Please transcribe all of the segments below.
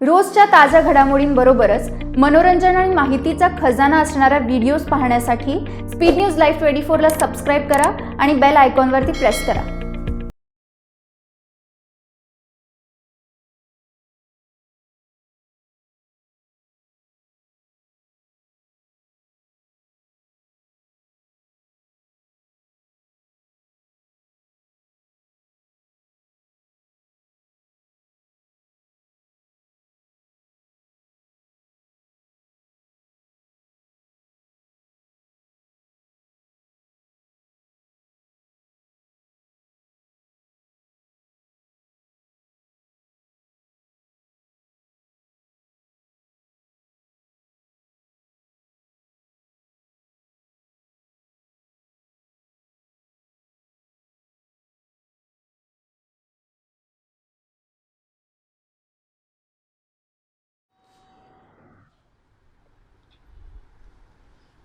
रोजच्या ताज्या घडामोडींबरोबरच मनोरंजन आणि माहितीचा खजाना असणाऱ्या व्हिडिओज पाहण्यासाठी स्पीड न्यूज लाईव्ह 24 ला सबस्क्राईब करा आणि बेल आयकॉनवरती प्रेस करा.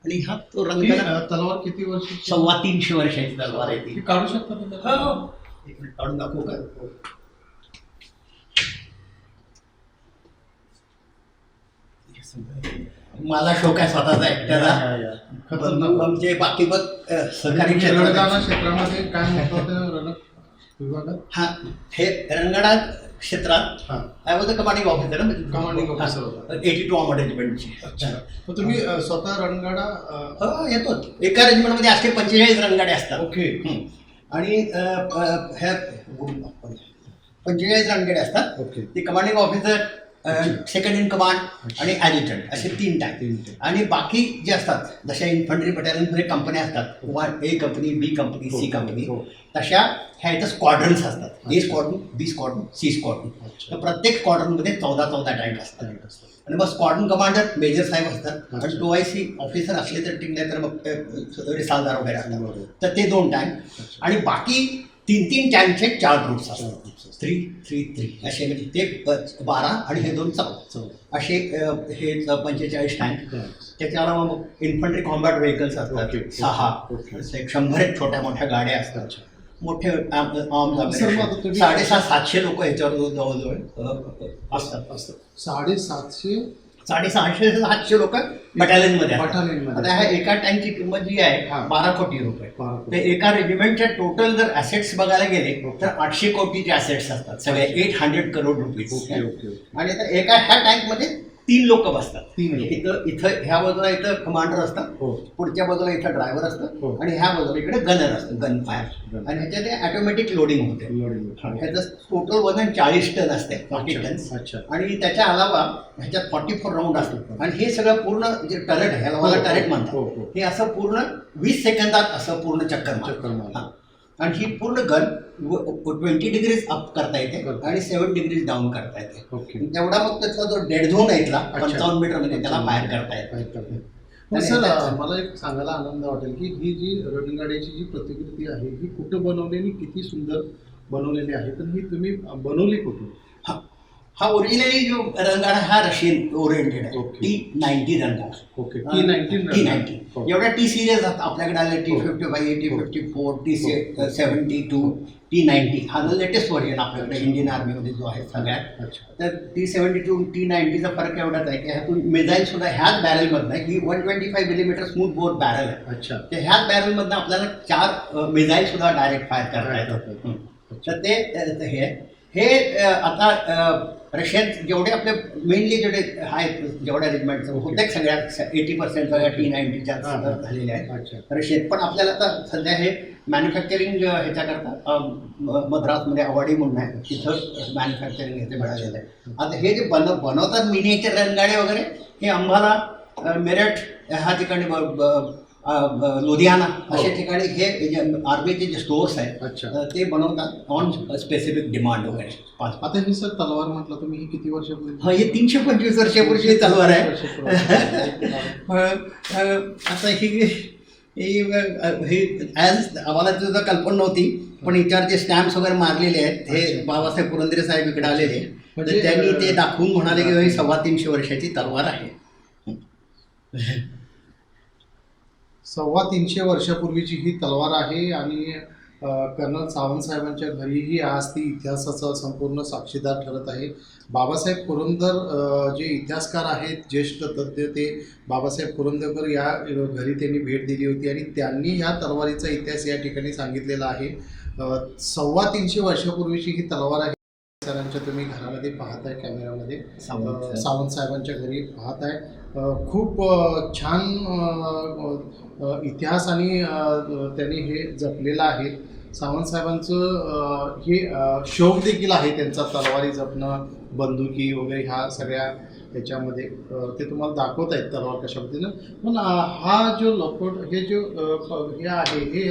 आणि हा तो रंग तलवार किती वर्ष? 350 वर्षाची तलवार आहे ती. काढू शकता तुम्ही? हो, एक मिनिट काढून दाखवू का? मला शौक आहे स्वतःचा ऍक्टरचा. आमचे बाकी बघ सहकारी क्षेत्रामध्ये काय महत्वाचं रणक विभागात? हा, हे रंगडा क्षेत्रात I was the commanding officer. Commanding officer 82 armoured रेजिमेंटची. अच्छा, मग तुम्ही स्वतः रणगाडा? हो, येतो. एका रेजिमेंटमध्ये असे 45 रणगाडे असतात. ओके. आणि ह्या 45 रणगाडे असतात. ओके. ते commanding officer, second in command आणि ॲडज्युटंट असे 3 टाईप. आणि बाकी जे असतात जशा इन्फंट्री बटालियनमध्ये कंपन्या असतात, ए कंपनी, बी कंपनी, सी कंपनी, तशा ह्या इथं स्क्वॉड्रन्स असतात. ए स्क्वॉड्रन, बी स्क्वॉड्रन, सी स्क्वॉड्रन. तर प्रत्येक स्क्वॉड्रनमध्ये 14 टँक असतात. आणि मग स्क्वॉड्रन कमांडर मेजर साहेब असतात. आणि 2IC ऑफिसर असले तर ठीक, नाही तर मग रिसालदार वगैरे असतात. तर ते 2 टँक. आणि बाकी 3 टँकचे 4 ग्रुप्स असतात. 3 असे, म्हणजे ते 12 आणि हे 2 14 असे हे 45 टँक. त्याच्या अलावा मग इन्फंट्री कॉम्बॅट व्हेकल्स असतात 6. 100 छोट्या मोठ्या गाड्या असतात. मोठे आर्म्स 750 लोक ह्याच्यावर जवळजवळ असतात. 750 लोक बटालियनमध्ये. बटालियनमध्ये. आता ह्या एका टँकची किंमत जी आहे 12 कोटी रुपये. ते एका रेजिमेंटच्या टोटल जर ॲसेट्स बघायला गेले तर 800 कोटीचे ॲसेट्स असतात सगळे. 800 करोड रुपीज. आणि आता एका ह्या टँकमध्ये 3 लोक बसतात. इथं ह्या बाजूला इथं कमांडर असतात, पुढच्या बाजूला इथं ड्रायव्हर असतात, आणि ह्या बाजूला इकडे गनर असतं, गन फायर. आणि ह्याच्यात ऑटोमॅटिक लोडिंग होते. ह्याचं टोटल वजन 40 टन असते, 40 टन. आणि त्याच्या अलावा ह्याच्यात 44 राऊंड असतात. आणि हे सगळं पूर्ण जे टरेट आहे, ह्याला मला टरेट म्हणतात, हे असं पूर्ण 20 सेकंदात असं पूर्ण चक्कर मारतात. आणि ही पूर्ण गन 20 डिग्रीज अप करता येते आणि 7 डिग्रीज डाऊन करता येते. तेवढा मग त्याचा जो डेड झोन आहे इथला 55 मीटरमध्ये, त्याला फायर करता येते. सर, मला एक सांगायला आनंद वाटेल की ही जी रणगाड्याची जी प्रतिकृती आहे ही कुठं बनवलेली, किती सुंदर बनवलेली आहे, तर ही तुम्ही बनवली कुठून? हा ओरिजिनली जो रणगाडा हा रशियन ओरिएंटेड आहे. T90 रणगाडा. ओके. T90. एवढ्या T सिरीज आपल्याकडे आले. T55, T54, T72, T90. हा लेटेस्ट व्हर्जन आपल्याकडे इंडियन आर्मीमध्ये जो आहे सगळ्यात. तर T72, T90चा फरक एवढाच आहे की ह्यातून मिसाईल सुद्धा ह्याच बॅरलमधनं आहे की 125 मिलीमीटर स्मूथ बोर बॅरल आहे. अच्छा. तर ह्याच बॅरलमधनं आपल्याला 4 मिसाईल सुद्धा डायरेक्ट फायर करता येतात. तर ते हे आता रशियन जेवढे आपले मेनली जेवढे आहेत, जेवढ्या रेजिमेंटचं होते सगळ्या 80% सगळ्या T90च्या झालेल्या आहेत रशियन. पण आपल्याला आता सध्या हे मॅन्युफॅक्चरिंग ह्याच्याकरता मद्रासमध्ये अवॉर्डी म्हणून आहे, तिथं मॅन्युफॅक्चरिंग ह्याचे मिळालेलं आहे. आता हे जे बनवतात मिनिएचर रणगाडे वगैरे, हे अंबाला, मेरठ ह्या ठिकाणी, लुधियाना अशा ठिकाणी हे आर्मीचे जे स्टोअर्स आहेत ते बनवतात ऑन स्पेसिफिक डिमांड वगैरे. आता ही सर तलवार म्हटलं तुम्ही, ही किती वर्षापूर्वी? हा, हे 325 वर्षापूर्वीची तलवार आहे. आता ही ॲज आम्हाला तुझं कल्पना नव्हती, पण याच्यावर जे स्टॅम्प्स वगैरे मारलेले आहेत हे बाबासाहेब पुरंदरे साहेब इकडे आलेले, तर त्यांनी ते दाखवून म्हणाले की ही 325 वर्षाची तलवार आहे. 325 वर्षापूर्वीची ही तलवार आहे. आणि कर्नल सावंत साहेबांच्या घरीही आज ती इतिहासाचा संपूर्ण साक्षीदार ठरत आहे. बाबासाहेब पुरंदर जे इतिहासकार आहेत, ज्येष्ठ तज्ज्ञ, ते बाबासाहेब पुरंदरकर या घरी त्यांनी भेट दिली होती आणि त्यांनी ह्या तलवारीचा इतिहास या ठिकाणी सांगितलेला आहे. 350 वर्षापूर्वीची ही तलवार आहे. सरांच्या तुम्ही घरामध्ये पाहताय कॅमेरामध्ये, सावंत साहेबांच्या घरी पाहताय. खूप छान इतिहास आणि त्यांनी हे जपलेलं आहे. सावंत साहेबांचं हे शौक देखील आहे त्यांचा, तलवारी जपणं, बंदुकी वगैरे ह्या सगळ्या ह्याच्यामध्ये ते तुम्हाला दाखवत आहेत तलवार कशा पद्धतीनं. पण हा जो लपोट हे जो हे आहे हे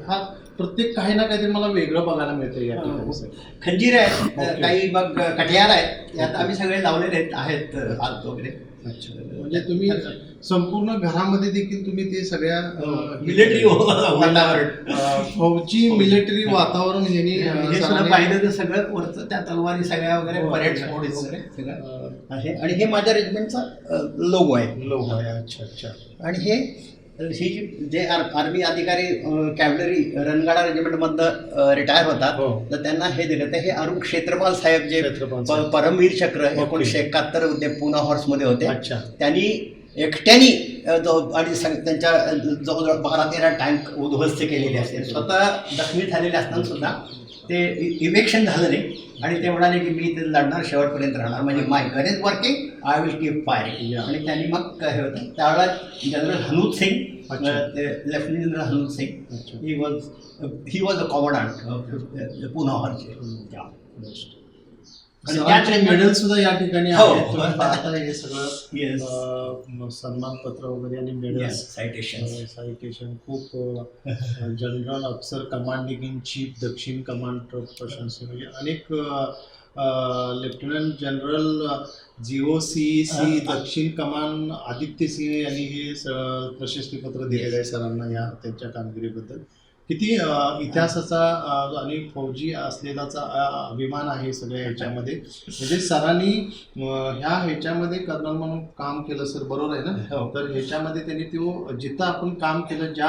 हा प्रत्येक काही ना काहीतरी मला वेगळं बघायला मिळतं या ठिकाणी. खंजीर आहेत, काही मग कटियार आहेत, यात आम्ही सगळे लावलेले आहेत हात वगैरे. अच्छा, म्हणजे तुम्ही संपूर्ण घरामध्ये देखील तुम्ही ते सगळ्या मिलिटरी वातावरण, फौजी मिलिटरी वातावरण हे सगळं पाहिलं तर सगळं वरचं त्या तलवारी सगळ्या वगैरे परेड स्पॉट वगैरे सगळं आहे. आणि हे माझ्या रेजिमेंटचा लोगो आहे. अच्छा अच्छा. आणि हे ही जे आर्मी अधिकारी कॅव्हलरी रणगाडा रेजिमेंटमधनं रिटायर होतात, तर त्यांना हे दिलं. तर हे अरुण क्षेत्रपाल साहेब जे परमवीर चक्र 1971 मध्ये पुणा हॉर्समध्ये होते, त्यांनी एकट्याने आणि त्यांच्या जवळजवळ 12-13 टँक उद्ध्वस्त केलेले असते. स्वतः जखमी झालेले असताना सुद्धा ते इव्हेक्शन झालं नाही आणि ते म्हणाले की मी ते लढणार, शेवटपर्यंत राहणार, म्हणजे my gun is working, I will keep firing. आणि त्यांनी मग हे होतं त्यावेळेला general Hanut Singh, lieutenant general Hanut Singh, he was the commandant Poona हॉर्सचे. आणि मेडल सुद्धा या ठिकाणी हे सगळं सन्मानपत्र वगैरे आणि मेडल, सायटेशन खूप जनरल अफसर कमांडिंग इन चीफ दक्षिण कमांड प्रशंसा, म्हणजे अनेक लेफ्टनंट जनरल GOC दक्षिण कमान आदित्य सिंह यांनी हे प्रशस्तीपत्र दिलेलं आहे सरांना या त्यांच्या कामगिरीबद्दल. किती इतिहासाचा आणि फौजी असलेलाचा अभिमान आहे सगळ्या ह्याच्यामध्ये. म्हणजे सरांनी ह्या ह्याच्यामध्ये कर्नल म्हणून काम केलं सर, बरोबर आहे ना? तर ह्याच्यामध्ये त्यांनी तो जिथं आपण काम केलं, ज्या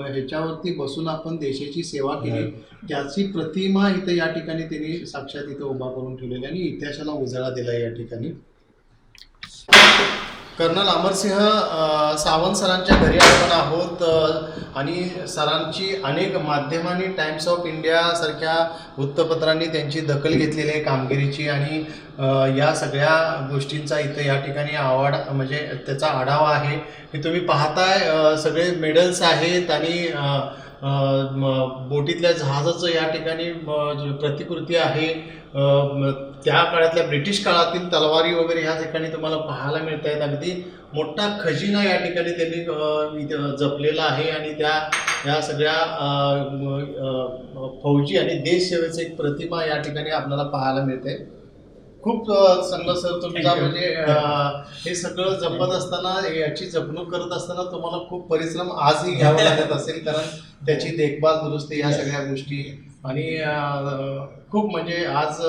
ह्याच्यावरती बसून आपण देशाची सेवा केली, त्याची प्रतिमा इथं या ठिकाणी त्यांनी साक्षात इथं उभा करून ठेवलेली आणि इतिहासाला उजाळा दिला या ठिकाणी. कर्नल अमरसिंह सावंत सरांच्या घरी आपण आहोत आणि सरांची अनेक माध्यमांनी, टाइम्स ऑफ इंडिया सारख्या वृत्तपत्रांनी त्यांची दखल घेतलेली आहे कामगिरीची आणि या सगळ्या गोष्टींचा इथं या ठिकाणी म्हणजे त्याचा आढावा आहे. हे तुम्ही पाहताय सगळे मेडल्स आहेत आणि बोटीतल्या जहाजाचं या ठिकाणी प्रतिकृती आहे. त्या काळातल्या ब्रिटिश काळातील तलवारी वगैरे ह्या ठिकाणी तुम्हाला पाहायला मिळत आहेत. अगदी मोठा खजिना या ठिकाणी त्यांनी जपलेला आहे आणि या सगळ्या फौजी आणि देशसेवेचं एक प्रतिमा या ठिकाणी आपल्याला पाहायला मिळते. खूप चांगलं सर तुमचा, म्हणजे हे सगळं जपत असताना, याची जपणूक करत असताना तुम्हाला खूप परिश्रम आजही घ्यावा लागत असेल, कारण त्याची देखभाल, दुरुस्ती, ह्या सगळ्या गोष्टी. आणि खूप म्हणजे आज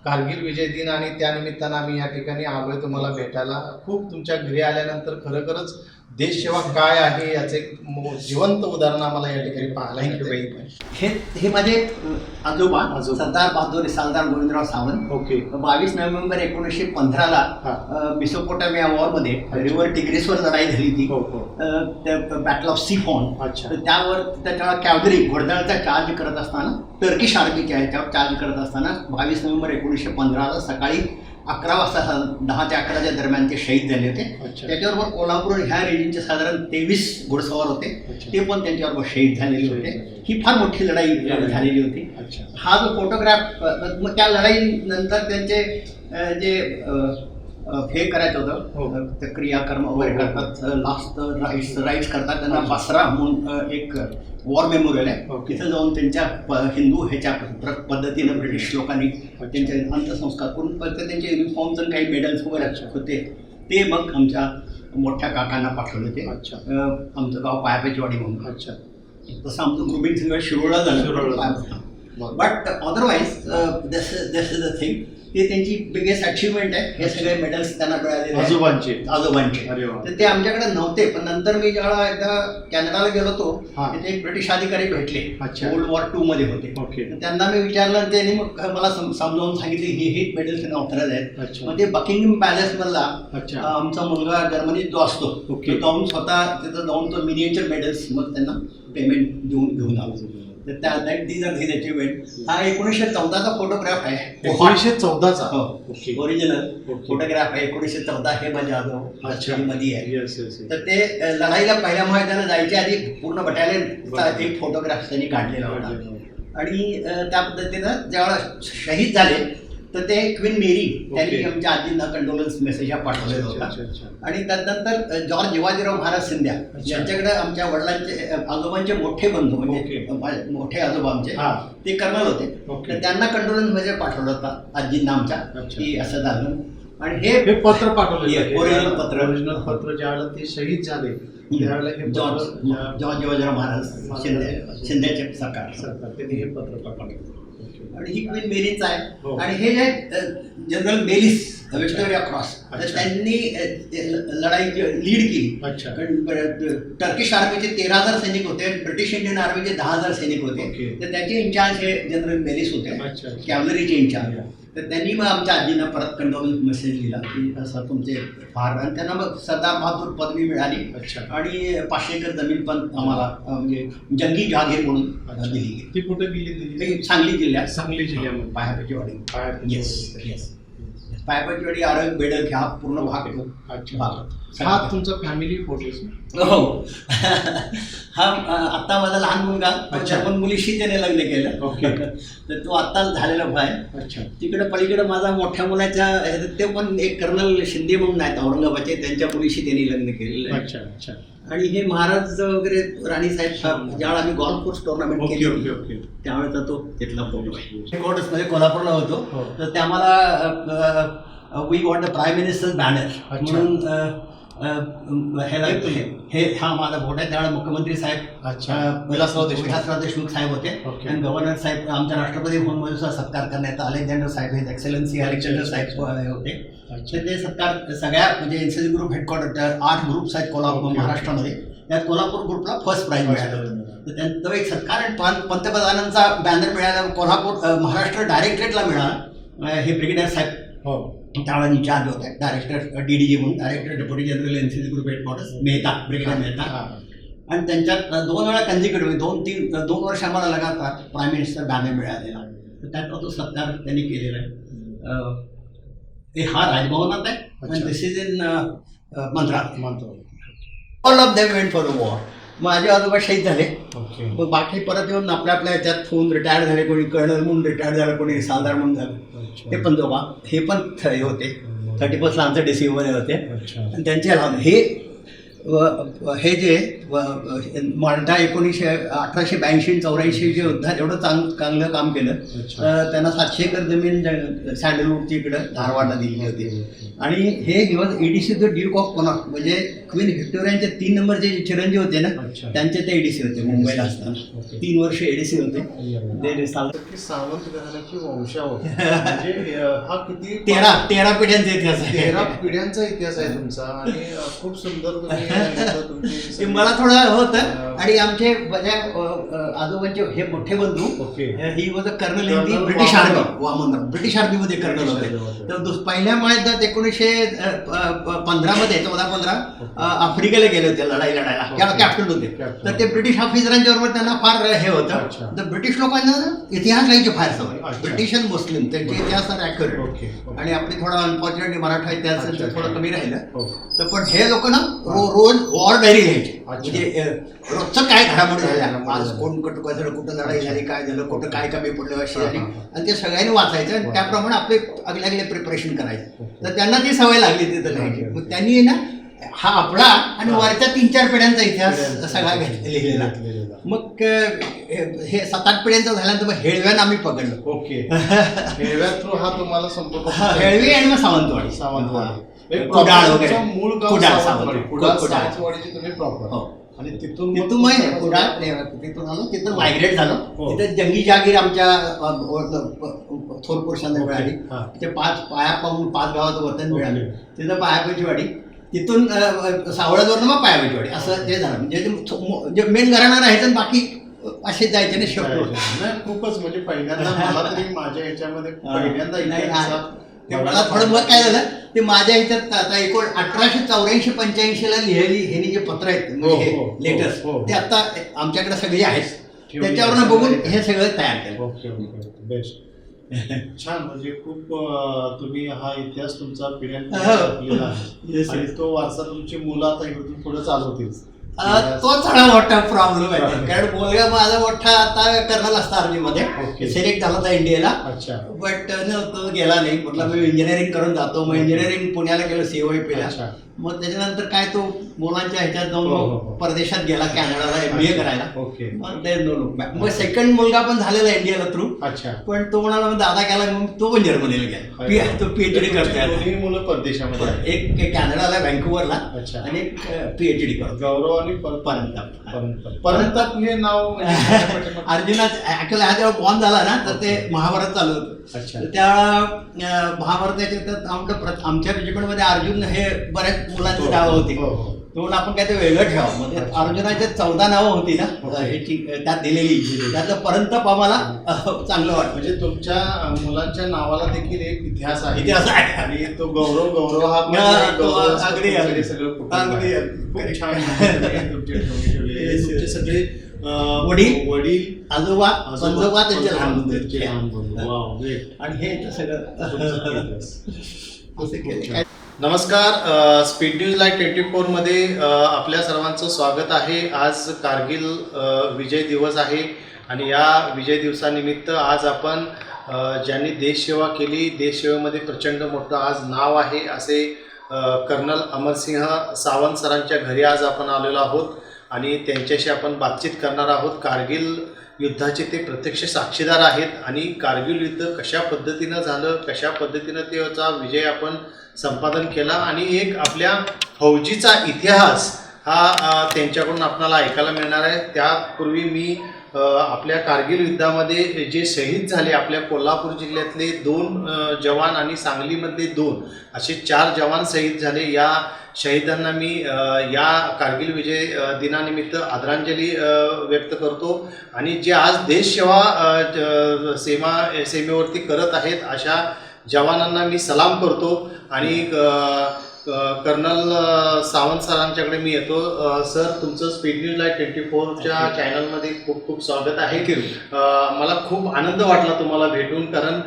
कारगिल विजय दिन आणि त्यानिमित्तानं आम्ही या ठिकाणी आलोय तुम्हाला भेटायला. खूप तुमच्या घरी आल्यानंतर खरोखरच देशसेवा काय आहे याचे एक जिवंत उदाहरण आम्हाला या ठिकाणी पाहायला मिळते. हे माझे आजोबा सरदार बहादूर सालदार गोविंदराव सावंत. 22 नोव्हेंबर 1915 मेसोपोटामिया वॉरमध्ये रिव्हर टिग्रिसवर लढाई झाली ती, बॅटल ऑफ सिफॉन. त्यावर त्याच्या कॅव्हलरी घोडदळाचा चार्ज करत असताना, टर्किश आर्मीच्या ह्याच्यावर चार्ज करत असताना 22 नोव्हेंबर 1915 सकाळी 11 वाजता 10 ते 11च्या दरम्यान ते शहीद झाले होते. त्याच्याबरोबर कोल्हापूर ह्या रेजिमेंटचे साधारण 23 घोडसवार होते, ते पण त्यांच्याबरोबर शहीद झालेले होते. ही फार मोठी लढाई झालेली होती. हा जो फोटोग्राफ, मग त्या लढाईनंतर त्यांचे जे हे करायचं होतं, ते क्रियाकर्म वगैरे करतात, लास्ट राईट्स करतात, त्यांना बासरा म्हणून एक वॉर मेमोरियल आहे, तिथं जाऊन त्यांच्या हिंदू ह्याच्या पद्धतीनं ब्रिटिश लोकांनी त्यांचे अंत्यसंस्कार करून परत त्यांचे युनिफॉर्म्स आणि काही मेडल्स वगैरे होते ते मग आमच्या मोठ्या काकांना पाठवले होते. आमचं गाव पायापेचवाडी म्हणून. तसं आमचं ग्रुपिंग सगळं शिरोळला झालं. But otherwise this is the thing. ते त्यांची बिगेस्ट अचिव्हमेंट आहे. हे सगळे मेडल्स त्यांना मिळालेले आहेत. आजोबांचे आजोबांचे. तर ते आमच्याकडे नव्हते, पण नंतर मी जेव्हा एकदा कॅनडाला गेलो होतो तिथे एक ब्रिटिश अधिकारी भेटले, वर्ल्ड वॉर 2 मध्ये होते. तर त्यांना मी विचारलं, त्यांनी मग मला समजावून सांगितले ही मेडल्स त्यांना ऑथराईज आहेत. मग ते बकिंगहॅम पॅलेस मधला आमचा मुलगा जर्मनीत जो असतो तो जाऊन स्वतः तिथं जाऊन तो मिनिएचर मेडल्स मग त्यांना पेमेंट घेऊन आलो. तर त्याची वेळ हा 1914चा फोटोग्राफ आहे. 1914चा ओरिजिनल फोटोग्राफ आहे. 1914 हे माझ्या आजोबा मध्ये आहे. तर ते लढाईला पहिल्या मैदानात जायच्या आधी पूर्ण बटालियनचा एक फोटोग्राफ त्यांनी काढलेला होता. आणि त्या पद्धतीनं जेव्हा शहीद झाले तर ते क्वीन मेरी त्यांनी आमच्या आजींना कंडोलन्स मेसेज पाठवलेला होता. आणि त्यानंतर जॉर्ज शिवाजीराव महाराज सिंध्या यांच्याकडे आमच्या वडिलांचे आजोबांचे मोठे बंधू म्हणजे मोठे आजोबा आमचे ते कर्नल होते. तर त्यांना कंडोलन्स मेसेज पाठवला होता आजींना आमच्या की असं झालं. आणि हे पत्र पाठवलं ओरिजिनल पत्र ज्यावेळेला ते शहीद झाले त्यावेळेला हे जॉर्ज शिवाजीराव महाराज शिंद्याचे सरकार त्यांनी हे पत्र पाठवलं. आणि ही क्वीन मेरीच आहे. आणि हे जे जनरल मेलिस विक्टोरिया क्रॉस त्यांनी लढाई लीड केली. टर्किश आर्मीचे 13,000 सैनिक होते, ब्रिटिश इंडियन आर्मीचे 10,000 सैनिक होते. तर त्याचे इन्चार्ज हे जनरल मेलिस होते, कॅव्हलरीचे इन्चार्ज. तर त्यांनी मग आमच्या आजींना परत कंडोलन्स मेसेज लिहिला की असं तुमचे फार. आणि त्यांना मग सरदार बहादूर पदवी मिळाली. आणि 500 एकर जमीन पण आम्हाला म्हणजे जंगी जहागीर म्हणून दिली गेली. ती कुठे गेली? सांगली जिल्ह्यात. सांगली जिल्ह्यामध्ये पायापची वाडी. येस पायापची वाडी, आरग बेडक ह्या पूर्ण भाग. हा तुमचा फॅमिली फोटो? हो. हा आत्ता माझा लहान मुलगा जर्मन मुलीशी त्याने लग्न केलं. तर तो आत्ताच झालेला आहे. तिकडे पलीकडे माझा मोठ्या मुलाच्या ते पण एक कर्नल शिंदे म्हणून आहेत औरंगाबादचे, त्यांच्या मुलीशी त्यांनी लग्न केलेलं आहे. आणि हे महाराज वगैरे राणीसाहेब ज्यावेळेला आम्ही गॉल्फ कोर्स टुर्नामेंट केली त्यावेळेचा तो तिथला फोटो आहे. कोर्ट्समध्ये कोल्हापूरला होतो. तर ते आम्हाला we want the prime minister banner म्हणून हे हा माझा फोटो आहे. त्यावेळेला मुख्यमंत्री साहेब विलासराव देशमुख साहेब होते. आणि गव्हर्नर साहेब आमच्या राष्ट्रपती भवनमध्ये सत्कार करण्यात अलेक्झांडर साहेब हे एक्सेलन्सी अलेक्झांडर साहेब होते. तर ते सत्कार सगळ्या म्हणजे एनसीसी ग्रुप हेडक्वार्टर 8 ग्रुप्स आहेत कोल्हापूर महाराष्ट्रामध्ये. त्यात कोल्हापूर ग्रुपला फर्स्ट प्राईज मिळालं होतं. तर त्यांचा एक सत्कार आणि पंतप्रधानांचा बॅनर मिळाला कोल्हापूर महाराष्ट्र डायरेक्टरेटला मिळाला. हे ब्रिगेडियर साहेब त्यावेळेला इन्चार्ज होते, डायरेक्टर DDG म्हणून, director deputy general NCC group headquarters Mehta, brigadier Mehta. आणि त्यांच्यात 2 वेळा कंजिक्युटिव्ह 2 वर्ष आम्हाला लगातार प्राईम मिनिस्टर बॅनर मिळालेला. तर त्याचा तो सत्कार त्यांनी केलेला आहे. हा राजभवनात आहे. आणि दिस इज इन मंत्रा. All of them went for the war. माझे आजोबा शहीद झाले. मग बाकी परत येऊन आपल्या ह्याच्यात होऊन रिटायर झाले. कोणी कर्नल म्हणून रिटायर झालं, कोणी सालदार म्हणून झालं. ते पण जोबा हे पण हे होते 31 आमचं डिसिमध्ये होते. आणि त्यांचे हे जे माल्टा 1882-84 जे युद्धात एवढं चांगलं काम केलं. त्यांना 700 एकर जमीन सँडलवूडची इकडं धारवाडला दिलेली होती. आणि हे EDC the Duke of Konark म्हणजे क्वीन व्हिक्टोरियाचे 3 नंबरचे चिरंजीव होते ना त्यांचे ते EDC होते मुंबईला असताना. 3 वर्ष EDC होते. सावंत घराण्याची वंशावळ म्हणजे हा किती 13 पिढ्यांचा इतिहास आहे. 13 पिढ्यांचा इतिहास आहे तुमचा. आणि खूप सुंदर तुम्ही मला थोडं होतं. आणि आमचे आजोबांचे हे मोठे बंधू he was a colonel in the British army. Vaman British आर्मीमध्ये कर्नल होते. तर पहिल्या महायुद्धात 1915 मध्ये 14-15 आफ्रिकेला गेले होते लढायला, कॅप्टन होते. तर ते ब्रिटिश ऑफिसरांच्याबरोबर त्यांना फार हे होतं. तर ब्रिटिश लोकांना इतिहास लिहायची फार सवय. ब्रिटिश आणि मुस्लिम त्यांचे इतिहास ॲक्युरेट. आणि आपली थोडा अनफॉर्च्युनेटली मराठा इतिहास थोडं कमी राहिलं. तर पण हे लोक ना रोज वॉर डायरी लिहायचे. म्हणजे रोजचं काय घडामोडी झाल्या, आज कुठं लढाई झाली, काय झालं, कुठं काय कमी पडलं अशी झाली. आणि ते सगळ्यांनी वाचायचं आणि त्याप्रमाणे आपले अगले प्रिपरेशन करायचं. तर त्यांना ती सवय लागली तिथं लिहायची. मग त्यांनी ना हा आपला आणि वरच्या 3-4 पिढ्यांचा इतिहास सगळा लिहिलेला. मग हे 7-8 पिढ्यांचा झाल्यानंतर मग हेळव्यानं आम्ही पकडलं. हेळव्या थ्रू हा तुम्हाला संपर्क. हेळवी आणि मग सावंतवाडी कुडाळ वगैरे मूळ गाव कुडाळ सावंतवाडीची तुम्ही प्रॉपर. आणि तिथून तिथून तिथून आलो, तिथून मायग्रेट झालो. हो. तिथं जंगी जागीर आमच्या थोर पुरुषांना मिळाली. हा. तिथे पाया पाहून 5 गावाचं वतन मिळालं. ओके. तिथं पायापाची वाडी, तिथून सावळाजवळनं मग पायापाची वाडी असं ते झालं. म्हणजे मेन घराणं राहायचं, बाकी असे जायचे ना शेवट. नाही, खूपच म्हणजे पहिल्यांदा मला तरी माझ्या ह्याच्यामध्ये पहिल्यांदा ते मला थोडं मग काय झालं, ते माझ्या ह्याच्यात आता 1884-85ला लिहिलेली हे जे पत्र आहेत म्हणजे लेटर्स, ते आता आमच्याकडे सगळे आहेत. त्याच्यावरनं बघून हे सगळं तयार केलं. Okay okay, best. छान. म्हणजे खूप तुम्ही हा इतिहास तुमचा पिढ्यानपिढ्या जपलेला आहे आणि तो वारसा तुमची मुलं आता इकडून पुढे चालवतील. तोच सगळा मोठा प्रॉब्लेम आहे, कारण मुलगा माझा मोठा आता कर्नल असता आर्मीमध्ये सिलेक्ट झाला होता इंडियाला. अच्छा. बट तो गेला नाही. म्हटलं मी इंजिनिअरिंग करून जातो. मग इंजिनिअरिंग पुण्याला गेलो COIPला. मग त्याच्यानंतर काय तो मुलांच्या ह्याच्यात जाऊन परदेशात गेला, कॅनडाला MBA करायला. ओके. मग ते मग सेकंड मुलगा पण झालेला इंडियाला थ्रू. अच्छा. पण तो म्हणाला मग दादा गेला, मग तो पण जर्मनीला गेला. तो PhD करतोय. दोन्ही मुलं परदेशामध्ये, एक कॅनडाला व्हँकुव्हरला अच्छा, आणि एक PhD करतो. गौरव आणि परंतप हे नाव अर्जुना ऍक्च्युअली हा जेव्हा बॉर्न झाला ना, तर ते महाभारत चालू होतं. अच्छा. त्या महाभारताच्या आमच्या रेजिमेंटमध्ये अर्जुन हे बऱ्याच मुलांची नावं होती. म्हणून आपण काय ते वेगळं ठेवावं. म्हणजे अर्जुनाच्या 14 नावं होती ना ह्याची त्यात दिलेली, त्यातलं परंतप आम्हाला चांगलं वाटतं. म्हणजे तुमच्या मुलांच्या नावाला देखील एक इतिहास आहे. इतिहास आहे. आणि तो गौरव हा अगदी सगळं अगदी खूप छान तुमचे सगळे वडील आजोबा त्यांचे लहान बंधू. आणि हे सगळं असं केलं. नमस्कार, स्पीड न्यूज लाईव्ह 24 मध्ये आपल्या सर्वांचं स्वागत आहे. आज कारगिल विजय दिवस आहे आणि या विजय दिवसानिमित्त आज आपण ज्यांनी देशसेवा केली, देशसेवेमध्ये प्रचंड मोठं आज नाव आहे असे कर्नल अमरसिंह सावंत सरांच्या घरी आज आपण आलेलो आहोत आणि त्यांच्याशी आपण बातचीत करणार आहोत. कारगिल युद्धाचे ते प्रत्यक्ष साक्षीदार आहेत आणि कारगिल युद्ध कशा पद्धतीनं झालं, कशा पद्धतीनं त्याचा विजय आपण संपादन केला आणि एक आपल्या फौजीचा इतिहास हा त्यांच्याकडून आपल्याला ऐकायला मिळणार आहे. त्यापूर्वी मी आपल्या कारगिल युद्धामध्ये जे शहीद झाले, आपल्या कोल्हापूर जिल्ह्यातले 2 जवान आणि सांगलीमधले 2 असे 4 जवान शहीद झाले. या शहीदांना मी या कारगिल विजय दिनानिमित्त आदरांजली व्यक्त करतो आणि जे आज देशसेवा सीमेवरती करत आहेत अशा जवानांना मी सलाम करतो आणि कर्नल सावंत सरांच्याकडे मी येतो. सर, तुमचं स्पीड न्यूज लाईव्ह 24च्या चॅनलमध्ये खूप खूप स्वागत आहे. मला खूप आनंद वाटला तुम्हाला भेटून, कारण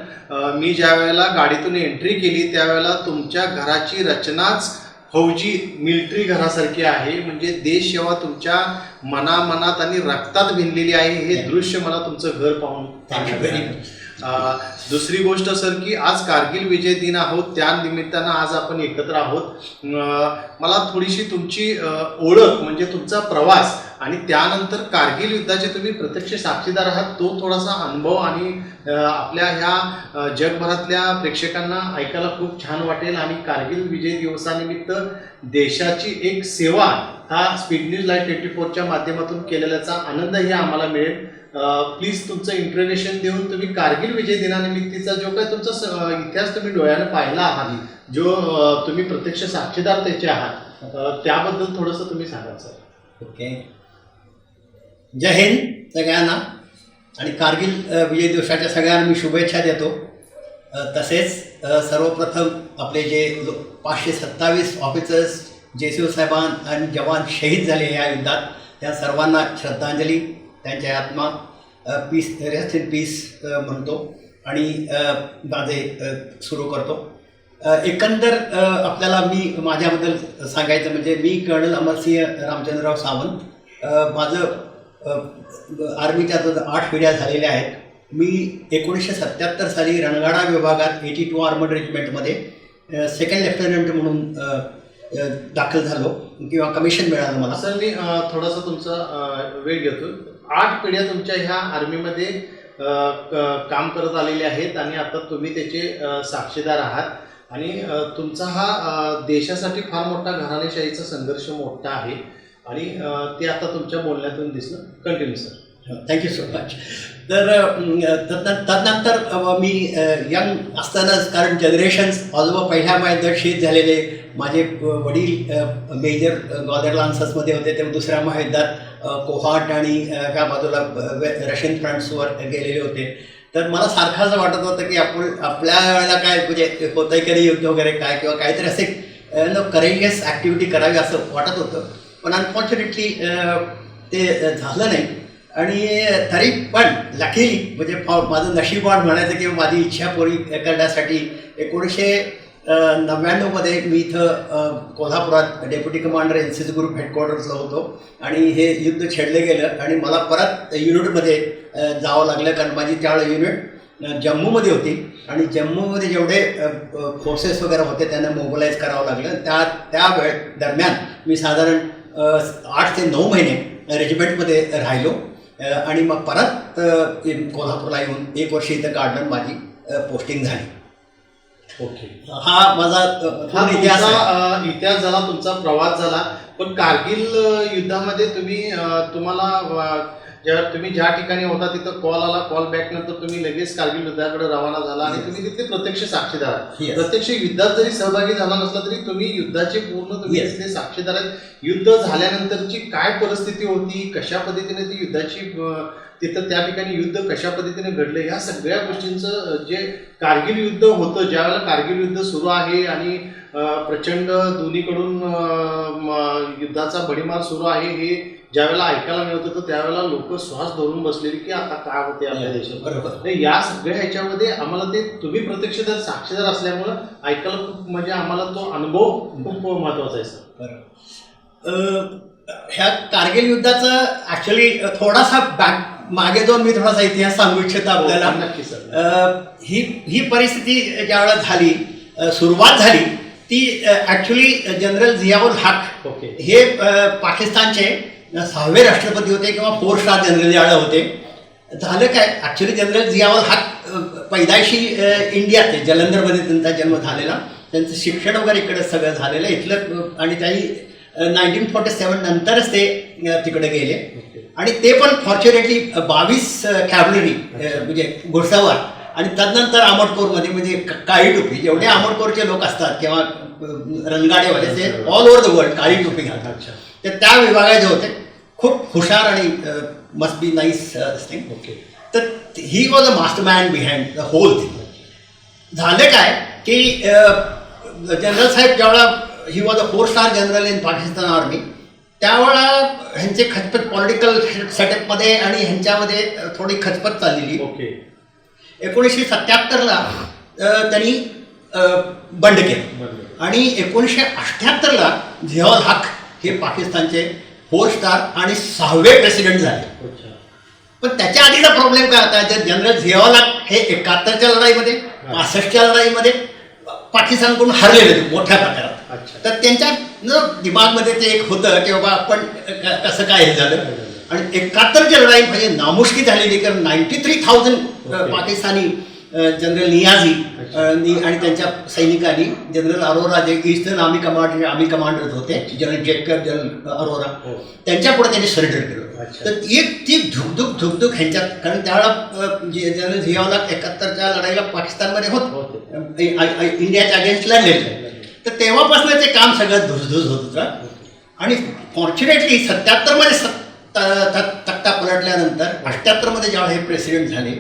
मी ज्या वेळेला गाडीतून एंट्री केली त्यावेळेला तुमच्या घराची रचनाच फौजी मिलिटरी घरासारखी आहे. म्हणजे देशसेवा तुमच्या मनात आणि रक्तात भिनलेली आहे. हे दृश्य मला तुमचं घर पाहून. दुसरी गोष्ट सर, की आज कारगिल विजय दिन आहोत, त्या निमित्तानं आज आपण एकत्र आहोत. मला थोडीशी तुमची ओळख म्हणजे तुमचा प्रवास आणि त्यानंतर कारगिल युद्धाचे तुम्ही प्रत्यक्ष साक्षीदार आहात तो थोडासा अनुभव आणि आपल्या ह्या जगभरातल्या प्रेक्षकांना ऐकायला खूप छान वाटेल आणि कारगिल विजय दिवसानिमित्त देशाची एक सेवा हा स्पीड न्यूज लाईव्ह 24च्या माध्यमातून केलेल्याचा आनंदही आम्हाला मिळेल. प्लीज तुमचं इंट्रोडक्शन देऊन तुम्ही कारगिल विजय दिनानिमित्तीचा जो काय तुमचा इतिहास तुम्ही डोळ्यानं पाहिला आहात, जो तुम्ही प्रत्यक्ष साक्षीदार त्याचे आहात, त्याबद्दल थोडंसं तुम्ही सांगा सर. ओके. जय हिंद सगळ्यांना आणि कारगिल विजय दिवसाच्या सगळ्यांना मी शुभेच्छा देतो. तसेच सर्वप्रथम आपले जे 527 ऑफिसर्स, JCO साहेबान आणि जवान शहीद झाले या युद्धात, त्या सर्वांना श्रद्धांजली, त्यांच्या आत्मा पीस, रेस्ट इन पीस म्हणतो आणि माझे सुरू करतो. एकंदर आपल्याला मी माझ्याबद्दल सांगायचं म्हणजे मी कर्नल अमरसिंह रामचंद्रराव सावंत. माझं आर्मीच्या 8 पिढ्या झालेल्या आहेत. मी 1977 साली रणगाडा विभागात 82 आर्मर्ड रेजिमेंटमध्ये सेकंड लेफ्टनंट म्हणून दाखल झालो किंवा कमिशन मिळालं मला. सर, मी थोडासा तुमचा वेळ घेतो. 8 पिढ्या तुमच्या ह्या आर्मीमध्ये काम करत आलेले आहेत आणि आता तुम्ही त्याचे साक्षीदार आहात आणि तुमचा हा देशासाठी फार मोठा घराणेशाहीचा संघर्ष मोठा आहे. आणि ते आता तुमच्या बोलण्यातून दिसलं. Continue sir. Thank you so much. तर तदनंतर मी यंग असतानाच, कारण जनरेशन्स आजोबा पहिल्या महायुद्धात शहीद झालेले, माझे वडील मेजर गॉदर लान्सर्समध्ये होते, ते दुसऱ्या महायुद्धात कोहाट आणि त्या बाजूला रशियन फ्रंट्सवर गेलेले होते. तर मला सारखं असं वाटत होतं की आपल्या वेळेला काय म्हणजे होतंय की नाही युद्ध वगैरे काय, किंवा काहीतरी असे करेजियस ॲक्टिव्हिटी करावी असं वाटत होतं. पण अनफॉर्च्युनेटली ते झालं नाही. आणि तरी पण लकीली म्हणजे माझं नशीबवान म्हणायचं किंवा माझी इच्छा पुरी करण्यासाठी 1999मध्ये मी इथं कोल्हापुरात डेप्युटी कमांडर NCC ग्रुप हेडक्वार्टर्सला होतो. आणि हे युद्ध छेडलं गेलं आणि मला परत युनिटमध्ये जावं लागलं, कारण माझी त्यावेळेस युनिट जम्मूमध्ये होती. आणि जम्मूमध्ये जेवढे फोर्सेस वगैरे होते त्यांना मोबिलाईज करावं लागलं. त्या वेळ दरम्यान मी साधारण 8 ते 9 महिने रेजिमेंटमध्ये राहिलो. आणि मग परत कोल्हापूरला येऊन 1 वर्ष इथं गार्डन माझी पोस्टिंग झाली. ओके. हा माझा इतिहास झाला, तुमचा प्रवास झाला. पण कारगिल युद्धामध्ये तुम्हाला जेव्हा तुम्ही ज्या ठिकाणी होता तिथं कॉल आला, कॉल बॅक नंतर तुम्ही लगेच कारगिल युद्धाकडे रवाना झाला आणि तुम्ही तिथे प्रत्यक्ष साक्षीदार आहात. प्रत्यक्ष युद्धात जरी सहभागी झाला नसला तरी तुम्ही युद्धाचे पूर्ण तुम्ही तिथे साक्षीदार आहेत. युद्ध झाल्यानंतरची काय परिस्थिती होती, कशा पद्धतीने ती युद्धाची तिथं त्या ठिकाणी युद्ध कशा पद्धतीने घडलं, ह्या सगळ्या गोष्टींचं जे कारगिल युद्ध होतं, ज्यावेळेला कारगिल युद्ध सुरू आहे आणि प्रचंड दोन्हीकडून युद्धाचा भडीमार सुरू आहे, हे ज्यावेळेला ऐकायला मिळत होतं त्यावेळेला लोक श्वास धरून बसलेली की आता काय होते आपल्या देशात. बरोबर. या सगळ्या ह्याच्यामध्ये आम्हाला ते तुम्ही प्रत्यक्ष साक्षीदार असल्यामुळं ऐकायला खूप म्हणजे आम्हाला तो अनुभव खूप महत्वाचा आहे सर. बरोबर. ह्या कारगिल युद्धाचं ॲक्च्युली थोडासा मागे जाऊन मी थोडासा इतिहास सांगू इच्छितो आपल्याला. नक्की सर. ही परिस्थिती ज्यावेळेला झाली, सुरुवात झाली ती ॲक्च्युली जनरल झियाउल हक हे पाकिस्तानचे 6वे राष्ट्रपती होते किंवा 4 स्टार जनरल ज्यावेळेला होते. झालं काय, ॲक्च्युली जनरल झियाउल हक पैदायशी इंडिया, ते जलंधरमध्ये त्यांचा जन्म झालेला, त्यांचं शिक्षण वगैरे इकडे सगळं झालेलं इथलं. आणि त्यांनी 1947 नंतरच ते तिकडे गेले. आणि ते पण फॉर्च्युनेटली 22 कॅव्हलरी म्हणजे घुडसवार आणि तदनंतर आमोटकोरमध्ये म्हणजे काळी टोपी, जेवढे आमोटकोरचे लोक असतात किंवा रणगाडेवाले ते ऑल ओव्हर द वर्ल्ड काळी टोपी घालतात. तर त्या विभागाचे होते, खूप हुशार आणि must be nice thing. Okay. तर he was a master man behind the whole thing. झालं काय की जनरल साहेब ज्यावेळेला he was a 4 star general in Pakistan army, त्यावेळेला ह्यांचे खचपत पॉलिटिकल सेटअपमध्ये आणि ह्यांच्यामध्ये थोडी खचपत चाललेली. ओके. 1977ला त्यांनी बंड केलं आणि 1978ला झियाउल हक हे पाकिस्तानचे 4 स्टार आणि 6वे प्रेसिडेंट झाले. पण त्याच्या आधीचा प्रॉब्लेम काय होता, जनरल झियाउल हक हे 71च्या लढाईमध्ये 65च्या लढाईमध्ये पाकिस्तानकडून हरलेले होते मोठ्या प्रकारात. तर त्यांच्या दिमागमध्ये ते एक होतं की बाबा आपण कसं काय हे झालं. आणि 71च्या लढाई म्हणजे नामुष्की झालेली, कारण 93,000 पाकिस्तानी जनरल नियाझी आणि त्यांच्या सैनिकांनी, जनरल अरोरा जे ईस्टर्न आर्मी कमांडर होते, जनरल जेकब, जनरल अरोरा, त्यांच्या पुढे त्यांनी सरेंडर केलं. तर एक ती धुकधुक ह्यांच्यात, कारण त्यावेळेला जनरल झियाउल हक 71च्या लढाईला पाकिस्तानमध्ये होते, इंडियाच्या अगेन्स्ट लढलेले. तर तेव्हापासून ते काम सगळं धुसधुस होत होतं. आणि फॉर्च्युनेटली 77मध्ये तक्ता पलटल्यानंतर 78मध्ये जेव्हा हे प्रेसिडेंट झाले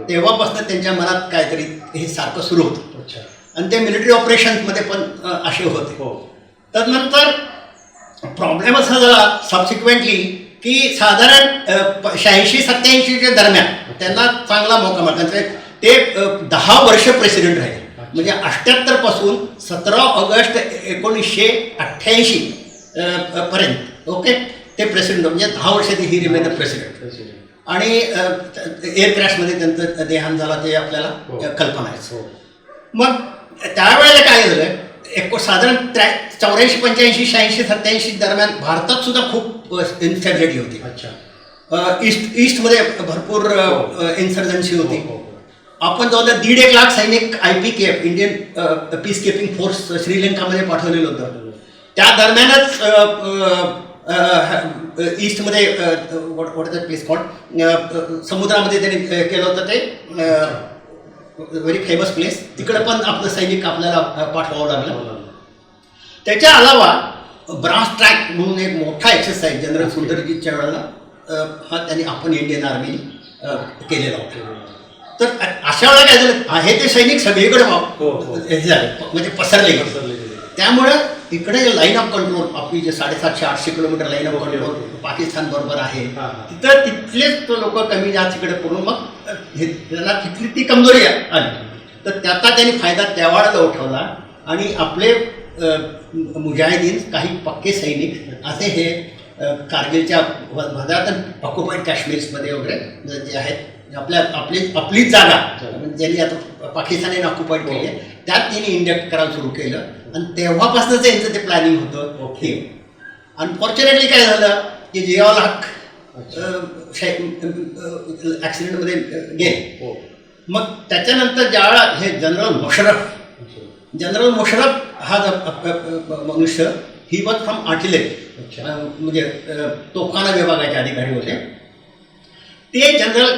तेव्हापासून त्यांच्या मनात काहीतरी हे सारखं सुरू होतं. आणि ते मिलिटरी ऑपरेशन्समध्ये पण असे होते. तदनंतर प्रॉब्लेम असा झाला सबसिक्वेंटली की साधारण 86-87च्या दरम्यान त्यांना चांगला मौका मिळाला. ते 10 वर्ष प्रेसिडेंट राहिले, म्हणजे 78 पासून 17 ऑगस्ट 1988 पर्यंत. ओके. ते प्रेसिडेंट म्हणजे 10 वर्ष ते ही रिमेन प्रेसिडेंट. आणि एअर क्रॅशमध्ये त्यांचं देहांत झाला ते आपल्याला कल्पना आहे. मग त्यावेळेला काय झालं, साधारण 84, 85, 86, 87 दरम्यान भारतात सुद्धा खूप इन्स्टॅबिलिटी होती. ईस्टमध्ये भरपूर इन्सर्जन्सी होती. आपण जवळ 1.5 लाख सैनिक IPKF Indian peace keeping force श्रीलंकामध्ये पाठवलेलं होतं. त्या दरम्यानच ईस्टमध्ये what is the place called समुद्रामध्ये त्यांनी केलं होतं ते व्हेरी फेमस प्लेस. तिकडे पण आपलं सैनिक आपल्याला पाठवावं लागलं. त्याच्या अलावा ब्रास ट्रॅक म्हणून एक मोठा एक्सरसाइज जनरल सुंदरजीच्या वेळेला हा त्यांनी आपण इंडियन आर्मीने केलेला होता. तर अशा वेळेला काय झालं, हे ते सैनिक सगळीकडे हे झाले म्हणजे पसरले गेले. त्यामुळं इकडे लाईन ऑफ कंट्रोल आपली जे 750-800 kilometre line of control Pakistan बरोबर आहे, तिथं तिथलेच लोक कमी जास्त तिकडे करून मग हे त्यांना तिथली ती कमजोरी आली. तर त्याचा त्यांनी फायदा त्यावेळेला उठवला आणि आपले मुजाहिदीन काही पक्के सैनिक असे हे कारगिलच्या भागात ऑक्युपाईड काश्मीरमध्ये वगैरे जे आहेत आपलीच जागा ज्यांनी आता पाकिस्तानने ऑक्युपाईड केली आहे त्यात त्यांनी इंडक्ट करायला सुरू केलं. आणि तेव्हापासूनच यांचं ते प्लॅनिंग होतं. हे अनफॉर्च्युनेटली काय झालं की जियाउल हक ॲक्सिडेंटमध्ये गेले. मग त्याच्यानंतर ज्यावेळा हे जनरल मुशर्रफ हा मनुष्य ही वॉज फ्रॉम आर्टिलरी म्हणजे तोफखाना विभागाचे अधिकारी होते. ते जनरल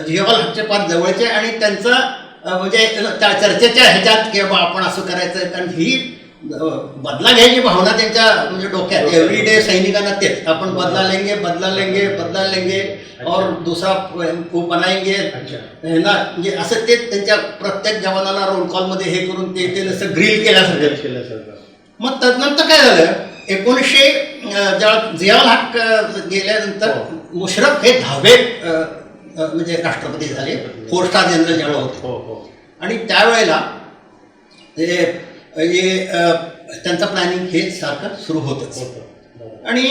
जियाउल हकचे फार जवळचे आणि त्यांचं म्हणजे त्या चर्चेच्या ह्याच्यात की बाबा आपण असं करायचं, कारण ही बदला घ्यायची भावना त्यांच्या म्हणजे डोक्यात एव्हरी डे सैनिकांना तेच आपण बदला लेंगे और दुसरा बनाएंगे ना, म्हणजे असं ते त्यांच्या प्रत्येक जवानाला रोल कॉलमध्ये हे करून ते नुसतं ग्रिल केल्यासारखं. मग तदनंतर काय झालं 1900 जेव्हा जियाउल हक गेल्यानंतर मुशर्रफ हे 10वे म्हणजे राष्ट्रपती झाले, 4 स्टार जनरल जेव्हा होते. आणि त्यावेळेला त्यांचं प्लॅनिंग हे सारखं सुरू होतंच. आणि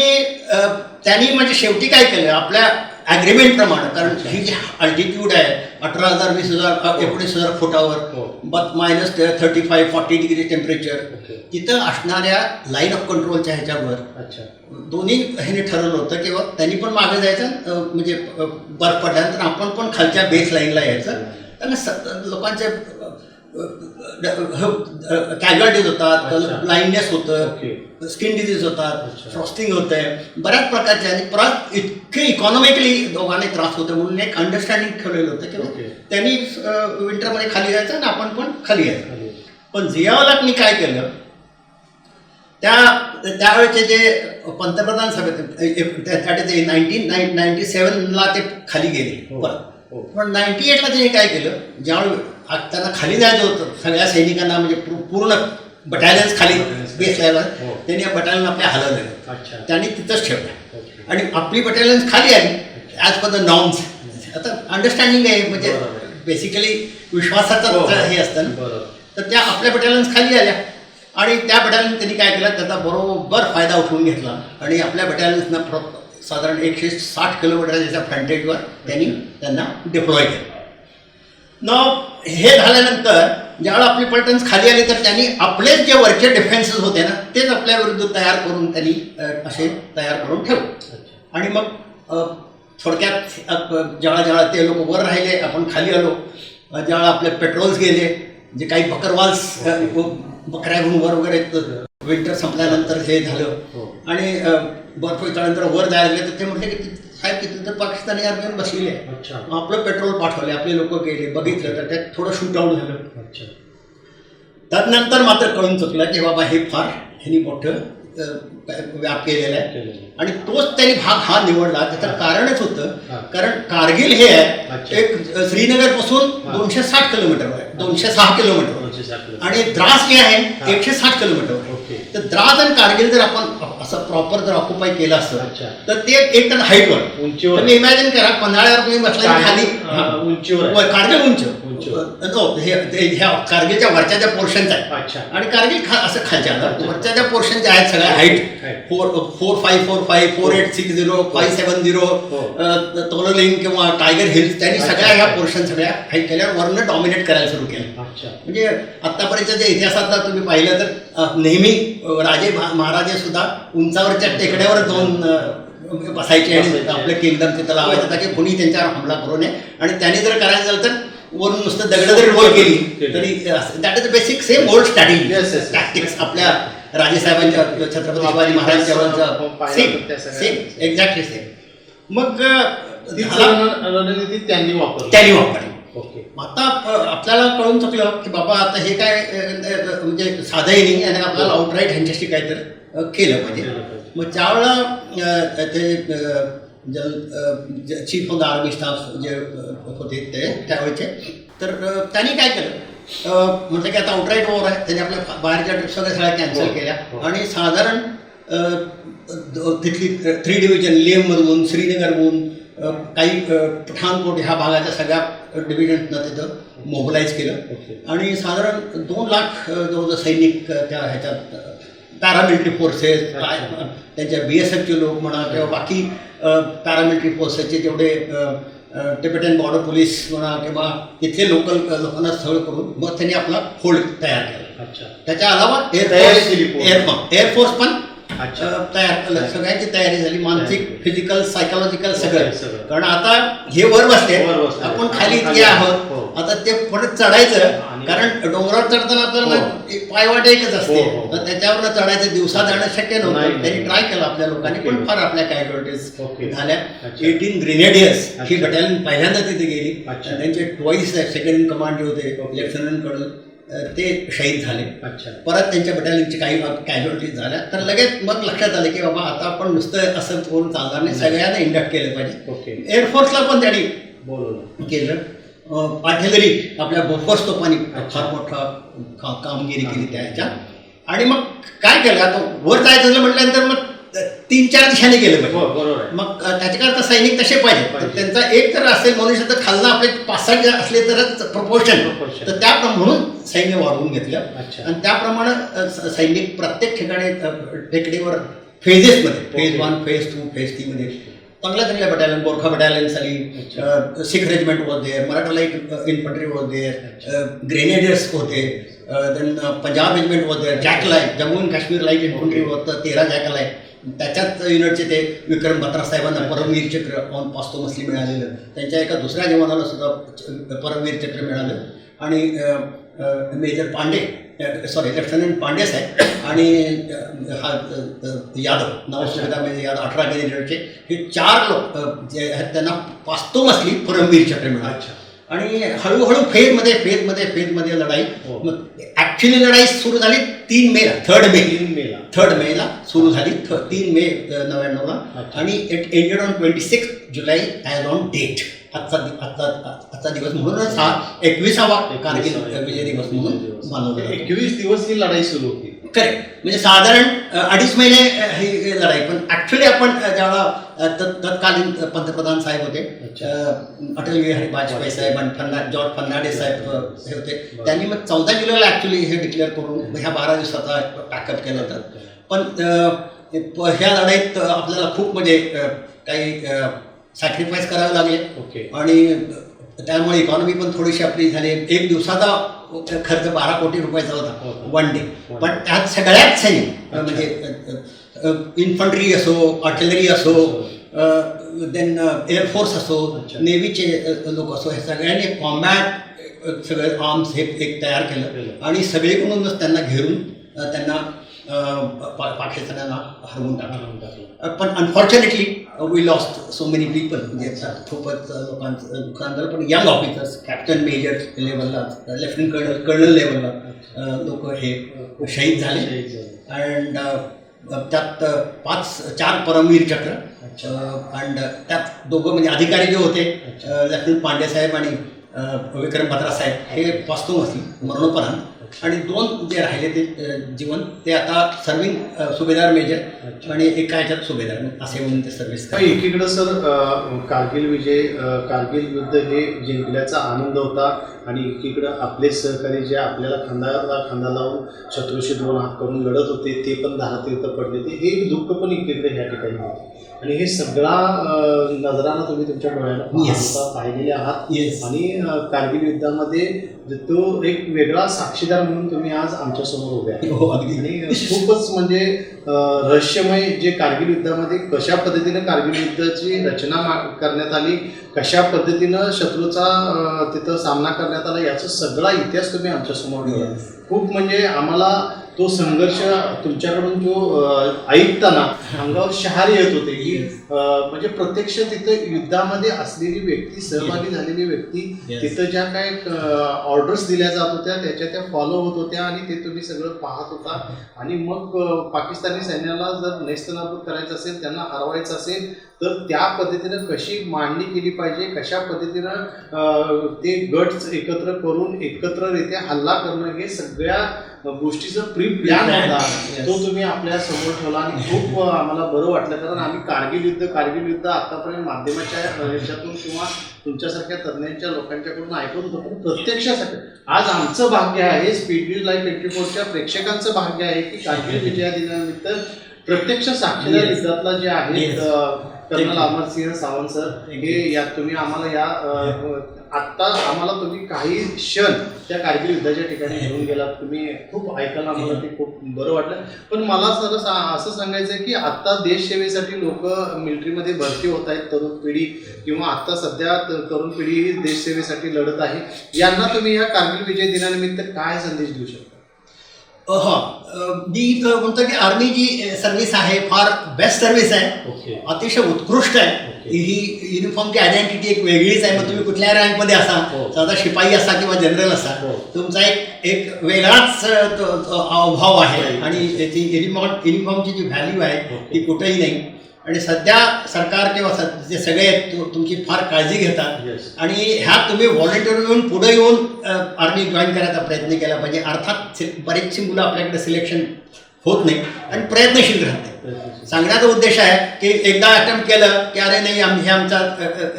त्यांनी म्हणजे शेवटी काय केलं आपल्या ॲग्रीमेंटप्रमाणे, कारण ही जी अल्टिट्यूड आहे 18,000 20,000 19,000 फुटावर बट -35-40 डिग्री टेम्परेचर, तिथं असणाऱ्या लाईन ऑफ कंट्रोलच्या ह्याच्यावर दोन्ही ह्याने ठरवलं होतं की त्यांनी पण मागे जायचं म्हणजे बर्फ पडल्यानंतर आपण पण खालच्या बेस लाईनला यायचं. त्यांना लोकांचे कॅज्युअलिटीज होतात, ब्लाइंडनेस होतं, स्किन डिजीज होतात, फ्रॉस्टिंग होतं आहे, बऱ्याच प्रकारचे. आणि परत इतके इकॉनॉमिकली दोघांनी त्रास होतो म्हणून एक अंडरस्टँडिंग ठेवलेलं होतं की त्यांनी विंटरमध्ये खाली जायचं आणि आपण पण खाली यायचं. पण जियाउल हकनी काय केलं, त्यावेळेचे जे पंतप्रधान सभेत 1997ला ते खाली गेले परत. पण 98ला त्यांनी काय केलं, ज्यावेळी त्यांना खाली जायचं होतं सगळ्या सैनिकांना म्हणजे पूर्ण बटालियन्स खाली बेस लायला, त्यांनी या बटालियन आपल्या हलवलं, त्यांनी तिथंच ठेवलं आणि आपली बटालियन्स खाली आली ॲज पर द नॉर्म्स. आता अंडरस्टँडिंग आहे म्हणजे बेसिकली विश्वासाचं हे असतं ना. तर त्या आपल्या बटालियन्स खाली आल्या आणि त्या बटालियन त्यांनी काय केलं, त्याचा बरोबर फायदा उठवून घेतला आणि आपल्या बटालियन्सना साधारण 160 किलोमीटरच्या फ्रंटेजवर त्यांना डिप्लॉय केलं. हे झाल्यानंतर ज्यावेळेला आपली पलटन्स खाली आली तर त्यांनी आपलेच जे वरचे डिफेन्सेस होते ना तेच आपल्या विरुद्ध तयार करून त्यांनी असे तयार करून ठेवले. आणि मग थोडक्यात जेव्हा ते लोक वर राहिले आपण खाली आलो, ज्यावेळेला आपले पेट्रोल्स गेले, जे काही बकरवाल्स बकऱ्या घेऊन वर वगैरे विंटर संपल्यानंतर हे झालं आणि बर्फ वितळल्यानंतर वर जायला लागले तर ते म्हटले की साहेब तिथे तर पाकिस्तानी आर्मी बसलेली आहे, आपलं पेट्रोल पाठवले, आपले लोक गेले, बघितलं तर त्यात थोडं शूट आउट झालं. त्यानंतर मात्र कळून चुकलं की बाबा हे फार ह्यांनी मोठं व्याप केलेला आहे आणि तोच त्यांनी भाग हा निवडला. त्याचं कारणच होतं कारण कारगिल हे आहे एक श्रीनगरपासून 260 किलोमीटर आहे, 206 किलोमीटर आणि द्रास जे आहे 160 किलोमीटर. तर द्रास आणि कारगिल जर आपण असं प्रॉपर जर ऑक्युपाय केलं असतं तर ते एक टन हाईटवर उंचीवर, तुम्ही इमॅजिन करा पन्हाळ्यावर तुम्ही बसला खाली उंचीवर, कारगिल उंच ह्या कारगिलच्या वरच्या ज्या पोर्शन्स आहेत आणि कारगिल असं खालच्या वरच्या ज्या पोर्शन ज्या आहेत सगळ्या हाईट 4545 4860 570 तोलोलिंग किंवा टायगर हिल्स त्यांनी सगळ्या ह्या पोर्शन सगळ्या हाईट केल्यावर वरनं डॉमिनेट करायला सुरू केलं. म्हणजे आतापर्यंतच्या इतिहासात तुम्ही पाहिलं तर नेहमी राजे महाराजे सुद्धा उंचावरच्या टेकड्यावर जाऊन बसायचे आणि आपलं किंगडम तिथं लावायचं ताकी कोणी त्यांच्यावर हमला करू नये. आणि त्यांनी जर करायचं झालं तर वरून नुसतं दगड जरी रोल केली तरी that is the basic same old strategy tactics आपल्या राजेसाहेबांच्या छत्रपती शिवाजी महाराजांच्या पाहिलं तर त्या सेम सगळ्या- सेम एक्झॅक्टली सेम. मग तीच रणनीती त्यांनी वापरली. त्यांनी वापरली. ओके. आता आपल्याला कळून चुकलं की बाबा आता हे काय म्हणजे साधंही नाही आणि आपल्याला आउटराईट ह्यांच्याशी काहीतरी केलं पाहिजे. मग त्यावेळेला ते chief of the army staff जे होते ते त्यावेळेचे, तर त्यांनी काय केलं, म्हटलं की आता आउटराईट वॉर आहे, त्यांनी आपल्या बाहेरच्या ट्रिप सगळ्या कॅन्सल केल्या आणि साधारण तिथली 3 डिव्हिजन लेहमधून, श्रीनगरहून, काही पठाणकोट ह्या भागाच्या सगळ्या डिव्हिजन्सनं तिथं मोबिलाईज केलं आणि साधारण 2 लाख जवळजवळ सैनिक त्या ह्याच्यात पॅरामिलिटरी फोर्सेस, त्यांच्या BSFचे लोक म्हणा किंवा बाकी पॅरामिलिटरी फोर्सेसचे जेवढे टिबेटन बॉर्डर पोलीस म्हणा किंवा तिथले लोकल लोकांना स्थळ करून मग त्यांनी आपला फोल्ड तयार केला. त्याच्या अलावा एअरफोर्स पण तयार केलं. सगळ्यांची तयारी झाली, मानसिक, फिजिकल, सायकोलॉजिकल सगळं. कारण आता हे वर बसले, आपण खाली इतके आहोत, आता ते परत चढायचं, कारण डोंगरावर चढताना आपल्याला पायवाट एकच असते, तर त्याच्यावर चढायचं, दिवसा जाणं शक्य नव्हतं. त्यांनी ट्राय केलं आपल्या लोकांनी, पण फार आपल्या कॅज्युअलिटीज झाल्या. 18 ग्रेनेडियर्स ही बटालियन पहिल्यांदा तिथे गेली. त्यांचे ट्वाईस सेकंड इन कमांड जे होते लेफ्टनंट कर्नल ते शहीद झाले. परत त्यांच्या बटालियनची काही कॅज्युअलिटीज झाल्या. तर लगेच मग लक्षात आलं की बाबा आता आपण नुसतं असं करून चालणार नाही, सगळ्यांना इंडक्ट केलं पाहिजे. एअरफोर्सला पण त्यांनी केलं. आर्टिलरी आपल्या बोफोर्स तोफांनी फार मोठा कामगिरी केली त्या ह्याच्यात. आणि मग काय केलं, आता वर जायचं म्हटल्यानंतर मग 3-4 दिशाने गेलं पाहिजे. मग त्याच्याकरता सैनिक तसे पाहिजे. तर त्यांचा एक तर असेल मनुष्य, तर खालनं आपले 5-6 असले तरच प्रपोर्शन, तर त्याप्रमाणे म्हणून सैन्य वाढवून घेतलं. आणि त्याप्रमाणे सैनिक प्रत्येक ठिकाणी टेकडीवर फेजेसमध्ये, फेज 1, फेज 2, फेज 3 मध्ये चांगल्या बटालियन, गोरखा बटालियन्स आली, Sikh regiment was there, Maratha light infantry was there, grenadiers होते, then Punjab regiment was there, JAK LI, Jammu and Kashmir light infantry होतं, 13 जॅकलाय. त्याच्याच युनिटचे ते विक्रम बत्रा साहेबांना परमवीर चक्र ऑन पास्तोमसली मिळालेलं, त्यांच्या एका दुसऱ्या जवानाला सुद्धा परमवीर चक्र मिळालं. आणि मेजर पांडे, लेफ्टनंट पांडे साहेब आणि हा यादव, नावसुद्धा मेजर यादव, 18 ग्रेनेडियरचे, हे 4 लोक जे आहेत त्यांना पास्तोमसली परमवीर चक्र मिळालं. आणि हळूहळू फेजमध्ये लढाई. मग ॲक्च्युली लढाई सुरू झाली 3 मेला, 3rd मेला सुरू झाली, 3 मे 99ला. आणि it ended on 26 July as on date. आजचा दिवस म्हणूनच हा 21वा कारगिल विजय दिवस म्हणून मानवला. 21 दिवस ही लढाई सुरू होती. करेक्ट. म्हणजे साधारण 2.5 महिने ही लढाई. पण ॲक्च्युली आपण ज्यावेळा तत्कालीन पंतप्रधान साहेब होते, अटल बिहारी वाजपेयी साहेब आणि जॉर्ज फर्नांडिस साहेब हे होते, त्यांनी मग 14 जुलैला ॲक्च्युली हे डिक्लेअर करून ह्या 12 दिवसाचा पॅकअप केलं होतं. पण ह्या लढाईत आपल्याला खूप म्हणजे काही सॅक्रिफाईस करावे लागले. आणि त्यामुळे इकॉनॉमी पण थोडीशी आपली झाली. 1 दिवसाचा खर्च 12 कोटी रुपयाचा होता 1 डे. पण त्यात सगळ्यात सैनिक म्हणजे इन्फंट्री असो, आर्टिलरी असो, देन एअरफोर्स असो, नेव्हीचे लोक असो, हे सगळ्यांनी कॉम्बॅट सगळे आर्म्स हे एक तयार केलं आणि सगळीकडूनच त्यांना घेरून त्यांना पाकिस्तानाला हरवून टाकलं. पण unfortunately we lost so many people. म्हणजे खूपच लोकांचं नुकसान झालं. पण यंग ऑफिसर्स, कॅप्टन, मेजर लेवलला, लेफ्टनंट कर्नल लेवलला लोक हे शहीद झाले. अँड त्यात 4 परमवीर चक्र. अँड त्यात दोघं म्हणजे अधिकारी जे होते, लेफ्टनंट पांडे साहेब आणि विक्रम बत्रा साहेब, हे पास्तोमसली मरणोपरांत. आणि 2 जे राहिले ते जीवन ते आता सर्विंग सुभेदार मेजर आणि एका ह्याच्यात सुभेदार असे म्हणून ते सर्व्हिस. एकीकडं सर कारगिल विजय, कारगिल युद्ध हे जिंकल्याचा आनंद होता आणि एकीकडं आपले सहकारी जे आपल्याला खांद्याला खांदा लावून शत्रूशी 2 हात करून लढत होते ते पण धारातीर्थ पडले. ते हे एक दुःख पण एकीकडे ह्या ठिकाणी होते. आणि हे सगळा नजरानं तुम्ही तुमच्या डोळ्याला पाहिलेले आहात. आणि कारगिल युद्धामध्ये तो एक वेगळा साक्षीदार म्हणून तुम्ही आज आमच्यासमोर उभे आहात. आणि खूपच म्हणजे रहस्यमय जे कारगिल युद्धामध्ये कशा पद्धतीनं कारगिल युद्धाची रचना करण्यात आली, कशा पद्धतीनं शत्रूचा तिथं सामना करण्यात आला, याचा सगळा इतिहास तुम्ही आमच्यासमोर ठेवला. खूप म्हणजे आम्हाला तो संघर्ष तुमच्याकडून जो ऐकताना अंगावर शहारे येत होते की म्हणजे प्रत्यक्ष तिथं युद्धामध्ये असलेली व्यक्ती, सहभागी झालेली व्यक्ती, तिथं ज्या काय ऑर्डर्स दिल्या जात होत्या त्या फॉलो होत होत्या आणि ते तुम्ही सगळं पाहत होता. आणि मग पाकिस्तानी सैन्याला जर नेस्तनाबूत करायचं असेल, त्यांना हरवायचं असेल तर त्या पद्धतीनं कशी मांडणी केली पाहिजे, कशा पद्धतीनं ते गट्स एकत्र करून एकत्ररित्या हल्ला करणं, हे सगळ्या गोष्टीचं प्री प्लॅन होता. तो तुम्ही आपल्या समोर ठेवला आणि खूप आम्हाला बरं वाटलं. कारण आम्ही कारगिल युद्ध आतापर्यंत माध्यमाच्या ह्याच्यातून किंवा तुमच्यासारख्या तज्ज्ञांच्या लोकांच्याकडून ऐकत होतो, पण प्रत्यक्षासाठी आज आमचं भाग्य आहे, स्पीड न्यूज लाईव्ह 24च्या प्रेक्षकांचं भाग्य आहे की कारगिल विजया दिनानिमित्त प्रत्यक्ष साक्षीदार युद्धातला जे आहेत कर्नल अमरसिंह सावंत सर, हे यात तुम्ही आम्हाला या आत्ता आम्हाला तुम्ही काही क्षण त्या कारगिल युद्धाच्या ठिकाणी घेऊन गेलात. तुम्ही खूप ऐकायला आम्हाला ते खूप बरं वाटलं. पण मला सर असं सांगायचं आहे की आत्ता देशसेवेसाठी लोक मिलिटरीमध्ये भरती होत आहेत, तरुण पिढी किंवा आत्ता सध्या तरुण पिढी ही देशसेवेसाठी लढत आहे. यांना तुम्ही या कारगिल विजय दिनानिमित्त काय संदेश देऊ शकता? मी म्हणतो की आर्मी जी सर्व्हिस आहे फार बेस्ट सर्व्हिस आहे, अतिशय उत्कृष्ट आहे. ही युनिफॉर्मची आयडेंटिटी एक वेगळीच आहे. मग तुम्ही कुठल्या रँकमध्ये असा, साधा शिपाई असा किंवा जनरल असा, तुमचा एक वेगळाच अभाव आहे आणि त्याची युनिफॉर्मची जी व्हॅल्यू आहे ती कुठेही नाही. आणि सध्या सरकार किंवा जे सगळे तुमची फार काळजी घेतात आणि ह्यात तुम्ही व्हॉलंटिअर येऊन पुढे येऊन आर्मी जॉईन करायचा प्रयत्न केला पाहिजे. अर्थात बरीचशी मुलं आपल्याकडे सिलेक्शन होत नाही आणि प्रयत्नशील राहते. सांगण्याचा उद्देश आहे की एकदा अटेम्प्ट केलं की अरे नाही हे आमचा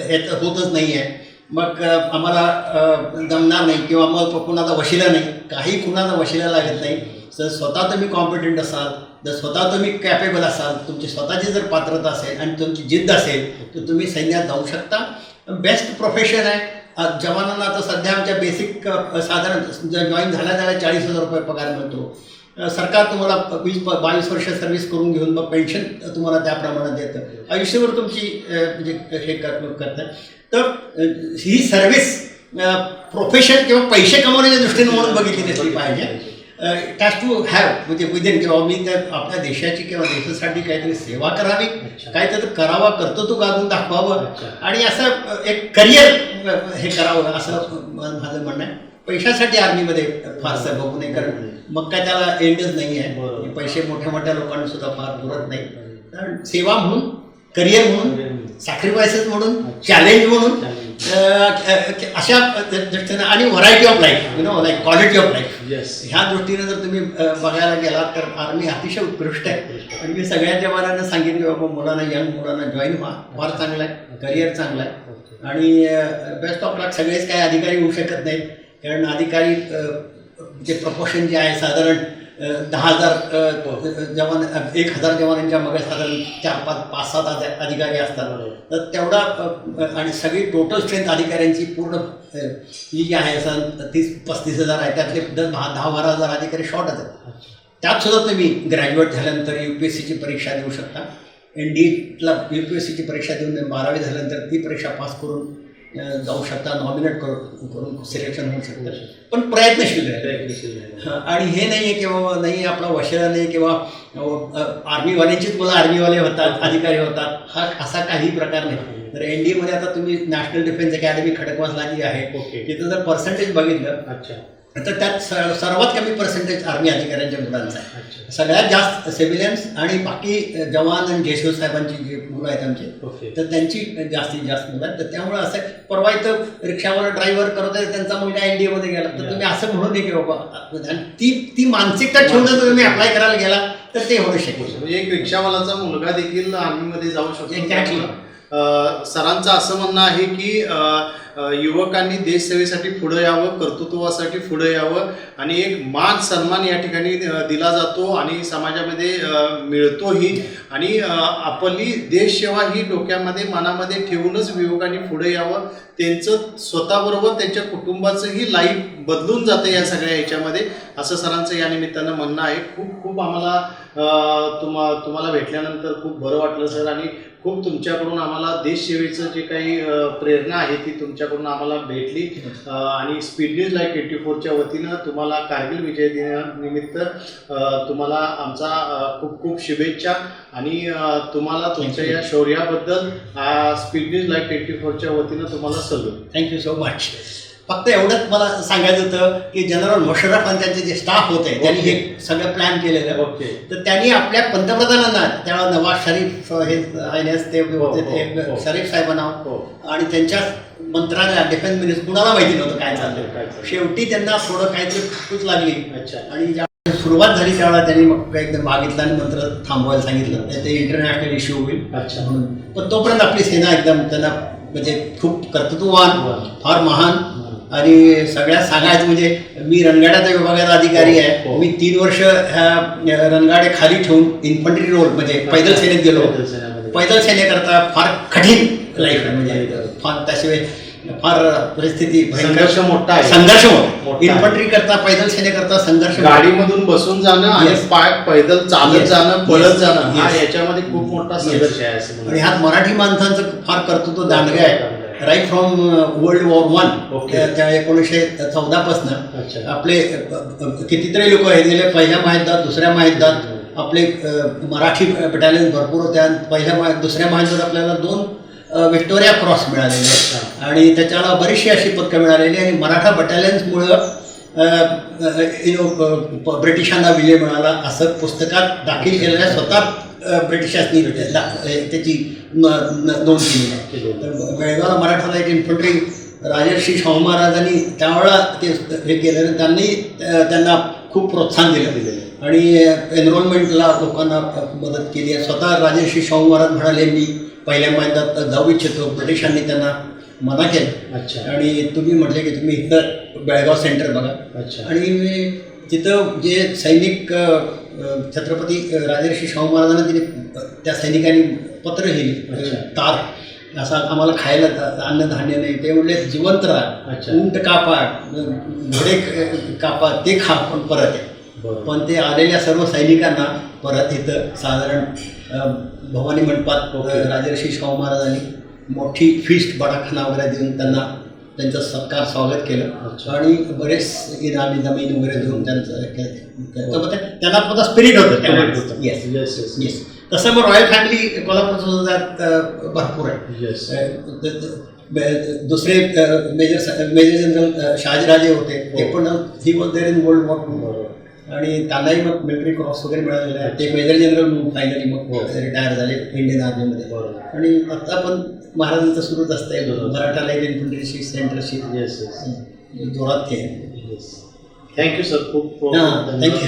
हे होतच नाही आहे, मग आम्हाला जमणार नाही किंवा मग कुणाचा वशिला नाही. काही कुणाचा वशिला लागत नाही. जर स्वतः तुम्ही कॉम्पिटंट असाल, जर स्वतः तुम्ही कॅपेबल असाल, तुमची स्वतःची जर पात्रता असेल आणि तुमची जिद्द असेल तर तुम्ही सैन्यात जाऊ शकता. बेस्ट प्रोफेशन आहे. जवानांना आता सध्या आमच्या बेसिक साधारण जॉईन झाल्या 40,000 रुपये पगार मिळतो. सरकार तुम्हाला 20-22 वर्ष सर्व्हिस करून घेऊन मग पेन्शन तुम्हाला त्या प्रमाणात देतं. आयुष्यभर तुमची म्हणजे हे करतं. तर ही सर्व्हिस प्रोफेशन किंवा पैसे कमवण्याच्या दृष्टीने म्हणून बघितली नसली पाहिजे. इट हॅज टू हॅव म्हणजे विदिन किंवा मी त्या आपल्या देशाची किंवा देशासाठी काहीतरी सेवा करावी, काहीतरी करावा, कर्तृत्व गाजून दाखवावं आणि असं एक करिअर हे करावं असं माझं म्हणणं आहे. पैशासाठी आर्मीमध्ये फारसं बघू नये, कारण मग काय त्याला एंडच नाही आहे. पैसे मोठ्या मोठ्या लोकांना सुद्धा फार पुरत नाही. कारण सेवा म्हणून, करिअर म्हणून, सॅक्रिफायसेस म्हणून, चॅलेंज म्हणून अशा दृष्टीनं आणि variety of life like quality of life ह्या दृष्टीनं जर तुम्ही बघायला गेलात तर आर्मी अतिशय उत्कृष्ट आहे. आणि मी सगळ्या जवानांना सांगितलं बाबा मुलांना, यंग मुलांना जॉईन व्हा, फार चांगलं आहे, करिअर चांगलं आहे आणि बेस्ट ऑफ लक. सगळेच काही अधिकारी होऊ शकत नाहीत, कारण अधिकारी जे प्रपोर्शन जे आहे साधारण 10,000 जवान, 1,000 जवानांच्या मग साधारण 4-5-7 अधिकारी असतात. तर तेवढा आणि सगळी टोटल स्ट्रेंथ अधिकाऱ्यांची पूर्ण ही जी आहे 30-35 हजार आहे, त्यातले 10-12 हजार अधिकारी शॉर्टच आहेत. त्यात सुद्धा तुम्ही ग्रॅज्युएट झाल्यानंतर UPSCची परीक्षा देऊ शकता. NDAला UPSCची परीक्षा देऊन 12वी झाल्यानंतर ती परीक्षा पास करून जाऊ शकता, नॉमिनेट करून सिलेक्शन होऊ शकतं. पण प्रयत्नशील आहे. आणि हे नाही आहे की बाबा नाही आपला वशिला नाही किंवा आर्मीवाल्यांचीच मुलं आर्मीवाले होतात, अधिकारी होतात, हा असा काही प्रकार नाही. तर NDAमध्ये आता तुम्ही नॅशनल डिफेन्स अकॅडमी खडकवासला जी आहे तिथं जर पर्सेंटेज बघितलं तर त्यात सर्वात कमी पर्सेंटेज आर्मी अधिकाऱ्यांच्या मुलांचा आहे. सगळ्यात जास्त सिव्हिलियन्स आणि बाकी जवान आणि जयशिव साहेबांची जी मुलं आहेत आमचे तर त्यांची जास्तीत जास्त मुलं आहेत. तर त्यामुळे असं परवा इथं रिक्षावर ड्रायव्हर करत आहे, त्यांचा मुलगा NDAमध्ये गेला. तर तुम्ही असं म्हणू नये की बाबा, आणि ती मानसिकता ठेवून जर तुम्ही अप्लाय करायला गेला तर ते होऊ शकेल. म्हणजे एक रिक्षावालाचा मुलगा देखील आर्मीमध्ये जाऊ शकतो. एक्झॅक्टली. सरांचं असं म्हणणं आहे की युवकांनी देशसेवेसाठी पुढे यावं, कर्तृत्वासाठी पुढे यावं आणि एक मान सन्मान या ठिकाणी दिला जातो आणि समाजामध्ये मिळतोही. आणि आपली देशसेवा ही डोक्यामध्ये मनामध्ये ठेवूनच युवकांनी पुढे यावं. त्यांचं स्वतःबरोबर त्यांच्या कुटुंबाचंही लाईफ बदलून जातं या सगळ्या ह्याच्यामध्ये, असं सरांचं या निमित्तानं म्हणणं आहे. खूप खूप आम्हाला तुम्हाला भेटल्यानंतर खूप बरं वाटलं सर. आणि खूप तुमच्याकडून आम्हाला देशसेवेचं जे काही प्रेरणा आहे ती तुमच्याकडून आम्हाला भेटली आणि स्पीड न्यूज लाईव्ह 24च्या वतीनं तुम्हाला कारगिल विजय दिनानिमित्त तुम्हाला आमचा खूप खूप शुभेच्छा आणि तुम्हाला तुमच्या या शौर्याबद्दल स्पीड न्यूज लाईव्ह 24च्या वतीनं तुम्हाला सल्यूट. Thank you so much. फक्त एवढंच मला सांगायचं होतं की जनरल मुशर्रफ आणि त्यांचे जे स्टाफ होते त्यांनी हे सगळं प्लॅन केलेलं. ओके. तर त्यांनी आपल्या पंतप्रधानांना त्यावेळेला नवाज शरीफ हे आयनेस ते होते ते शरीफ साहेबांना आणि त्यांच्या मंत्रालयात डिफेन्स मिनिस्टर कुणाला माहिती नव्हतं काय चाललं. शेवटी त्यांना थोडं काहीतरी खूपच लागली आणि ज्या सुरुवात झाली त्यावेळेला त्यांनी मग एकदम मागितलं आणि मंत्र थांबवायला सांगितलं ते इंटरनॅशनल इश्यू होईल म्हणून. पण तोपर्यंत आपली सेना एकदम त्यांना म्हणजे खूप कर्तृत्ववान फार महान आणि सगळ्यात सांगायचं म्हणजे मी रणगाड्याचा विभागाचा अधिकारी आहे. मी 3 वर्ष ह्या रणगाडे खाली ठेवून इन्फंट्री रोल म्हणजे पैदल सेनेत गेलो. पैदल सेनेकरता फार कठीण लाईफ म्हणजे फार त्याशिवाय फार परिस्थिती संघर्ष मोठा आहे. संघर्ष मोठा इन्फंट्री करता पैदल सेनेकरता संघर्ष. गाडीमधून बसून जाणं आणि पैदल चालत जाणं पळत जाणं हा याच्यामध्ये खूप मोठा संघर्ष आहे असं. आणि ह्यात मराठी माणसांचं फार कर्तृत्व दांडगं आहे. राईट फ्रॉम वर्ल्ड वॉर 1 त्या 1914 पासून आपले कितीतरी लोक हे गेले. पहिल्या महायुद्धात दुसऱ्या महायुद्धात आपले मराठी बटालियन भरपूर होत्या. पहिल्या दुसऱ्या महायुद्धात आपल्याला 2 व्हिक्टोरिया क्रॉस मिळालेले आणि त्याच्याला बरीचशी अशी पदकं मिळालेली आणि मराठा बटालियन्समुळं ब्रिटिशांना विजय मिळाला असं पुस्तकात दाखल केलेल्या स्वतः ब्रिटिशांनी त्याची नोंद केली आहे. तर बेळगावला मराठाला एक इन्फंट्री राजर्षी शाहू महाराजांनी त्यावेळेला ते हे केलं. त्यांना खूप प्रोत्साहन दिलं आणि एनरोलमेंटला लोकांना मदत केली आहे. स्वतः राजर्षी शाहू महाराज म्हणाले मी पहिल्या महिन्यात जाऊ इच्छितो. ब्रिटिशांनी त्यांना मना केलं आणि तुम्ही म्हटले की तुम्ही इथं बेळगाव सेंटर बघा. आणि तिथं जे सैनिक छत्रपती राजर्षी शाहू महाराजांना तिने त्या सैनिकांनी पत्र लिहिली तार असा आम्हाला खायला अन्नधान्य नाही. ते म्हणले जिवंत राहा. उंट कापा घोडे कापा ते खा पण परत आहे. पण ते आलेल्या सर्व सैनिकांना परत इथं साधारण भवानी मंडपात राजर्षी शाहू महाराजांनी मोठी फीस्ट बडाखाना वगैरे देऊन त्यांचं सत्कार स्वागत केलं आणि बरेच इनामी जमीन वगैरे देऊन त्यांचं त्यांना स्वतः स्पिरिट होतं. Yes yes. तसं मग रॉयल फॅमिली कोल्हापूरचं भरपूर आहे. दुसरे मेजर जनरल शहाजीराजे होते ते पण he was there in world war 2 आणि त्यांनाही मग मिलिटरी क्रॉस वगैरे मिळालेले आहे. ते मेजर जनरल म्हणून फायनली मग रिटायर झाले इंडियन आर्मीमध्ये. आणि आता पण महाराजांचं सुरूच असतंय मराठा लाईट इन्फंट्रीची सेंटरशी जोरात ते. Thank you sir. खूप थँक्यू.